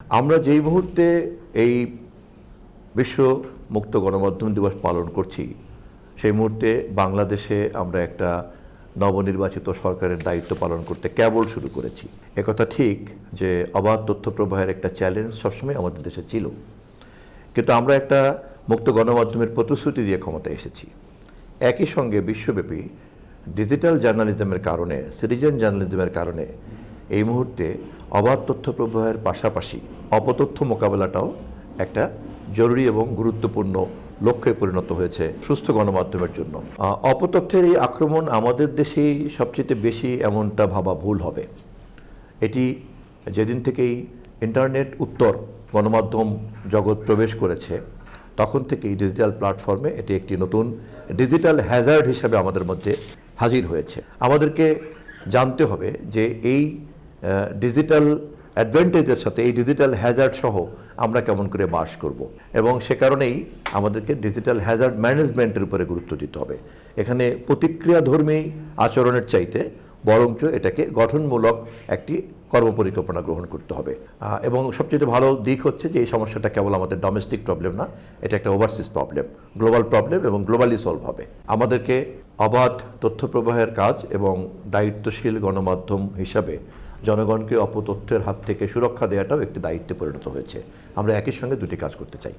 আমরা যেই মুহূর্তে এই বিশ্ব মুক্ত গণমাধ্যম দিবস পালন করছি সেই মুহূর্তে বাংলাদেশে আমরা একটা নবনির্বাচিত সরকারের দায়িত্ব পালন করতে কেবল শুরু করেছি। একথা ঠিক যে অবাধ তথ্য প্রবাহের একটা চ্যালেঞ্জ সবসময় আমাদের দেশে ছিল, কিন্তু আমরা একটা মুক্ত গণমাধ্যমের প্রতিশ্রুতি দিয়ে ক্ষমতায় এসেছি। একই সঙ্গে বিশ্বব্যাপী ডিজিটাল জার্নালিজমের কারণে, সিটিজেন জার্নালিজমের কারণে এই মুহূর্তে অবাধ তথ্য প্রবাহের পাশাপাশি অপতথ্য মোকাবেলাটাও একটা জরুরি এবং গুরুত্বপূর্ণ লক্ষ্যে পরিণত হয়েছে সুস্থ গণমাধ্যমের জন্য। অপতথ্যের এই আক্রমণ আমাদের দেশেই সবচেয়ে বেশি এমনটা ভাবা ভুল হবে। এটি যেদিন থেকেই ইন্টারনেট উত্তর গণমাধ্যম জগৎ প্রবেশ করেছে তখন থেকেই ডিজিটাল প্ল্যাটফর্মে এটি একটি নতুন ডিজিটাল হ্যাজার্ড হিসাবে আমাদের মধ্যে হাজির হয়েছে। আমাদেরকে জানতে হবে যে এই ডিজিটাল অ্যাডভান্টেজের সাথে এই ডিজিটাল হ্যাজার্ড সহ আমরা কেমন করে বাস করব, এবং সে কারণেই আমাদেরকে ডিজিটাল হ্যাজার্ড ম্যানেজমেন্টের উপরে গুরুত্ব দিতে হবে। এখানে প্রতিক্রিয়াধর্মী আচরণের চাইতে বরঞ্চ এটাকে গঠনমূলক একটি কর্মপরিকল্পনা গ্রহণ করতে হবে। এবং সবচেয়ে ভালো দিক হচ্ছে যে এই সমস্যাটা কেবল আমাদের ডোমেস্টিক প্রবলেম না, এটা একটা ওভারসিজ প্রবলেম, গ্লোবাল প্রবলেম, এবং গ্লোবালি সলভ হবে। আমাদেরকে অবাধ তথ্য প্রবাহের কাজ এবং দায়িত্বশীল গণমাধ্যম হিসাবে জনগণকে অপতথ্যের হাত থেকে সুরক্ষা দেওয়াটাও একটি দায়িত্বে পরিণত হয়েছে। আমরা একই সঙ্গে দুটি কাজ করতে চাই।